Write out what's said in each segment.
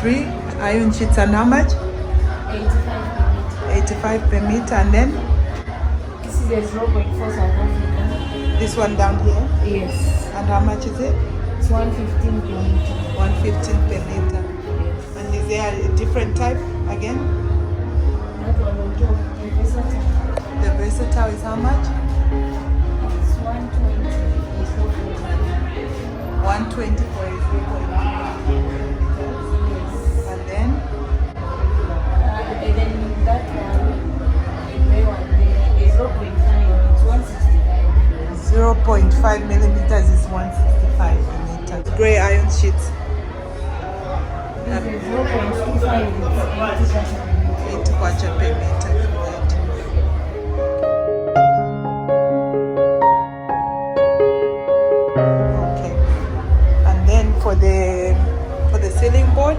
3 iron sheets, and how much? 85 per meter. And then this is a 0.4 South African. This one down here? Yes. And how much is it? It's 115 per meter. 115 per meter. Yes. And is there a different type again? That one on top, the versatile. The versatile is how much? It's 120. It's 120 for a 3.2. And then? And then that one, the gray one there, is 0.5. It's 165. 0.5 millimeters is 165 per meter. Grey iron sheets. This is 0.25. It's 80 kwacha per meter for that. Okay. And then for the ceiling board?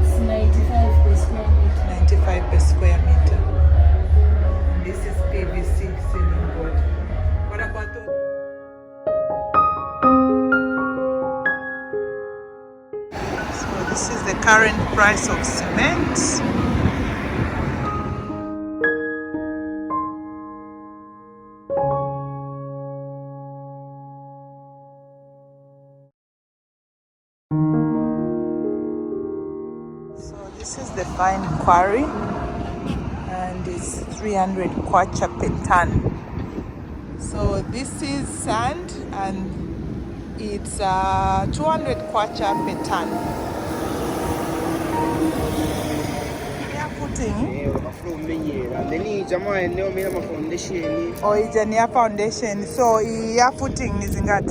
It's 95 per square meter. 95 per square meter. This is PVC ceiling board. What about those? So this is the current price of cement. So this is the fine quarry, and it's 300 kwacha per ton. So this is sand, and it's 200 kwacha per ton. Yeah, footing. Oh, it's a near foundation. So yeah, footing is in that.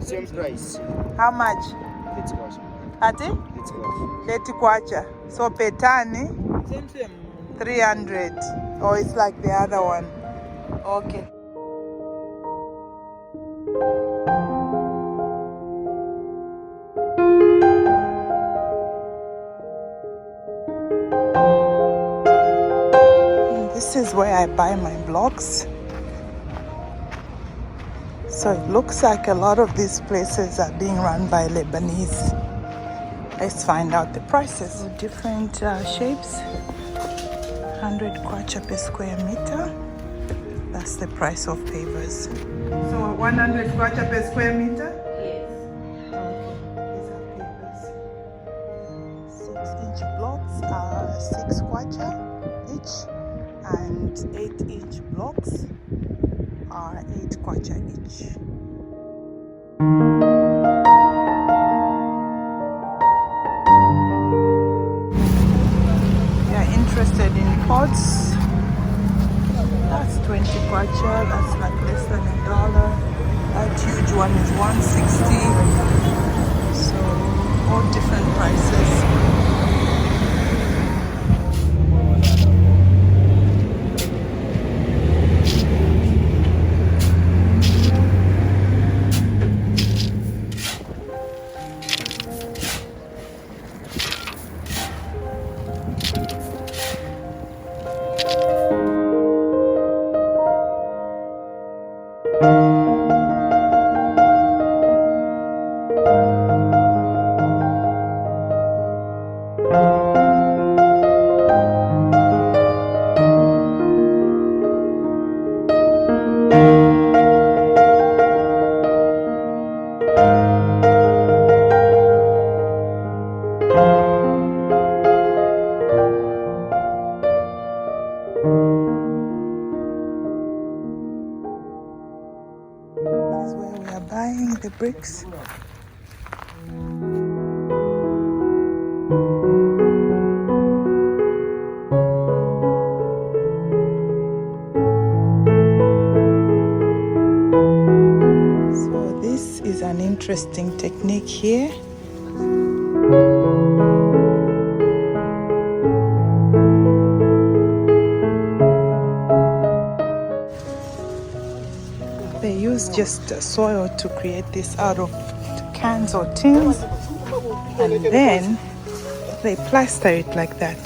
Same price. How much? Let's go. Ati? Let's go. 30 kwacha. So per ton, 300. Oh, it's like the other one. Okay. This is where I buy my blocks. So it looks like a lot of these places are being run by Lebanese. Let's find out the prices. Different shapes. 100 kwacha per square meter. That's the price of pavers. So 100 kwacha per square meter? Yes. Okay, these are pavers. 6-inch blocks are 6 kwacha each, and 8-inch blocks are 8 kwacha each. Interested in pots? That's 20 kwacha. That's like less than $1. That huge one is 160. So all different prices. This is where we are buying the bricks. So this is an interesting technique here. They use just soil to create this out of cans or tins, and then they plaster it like that.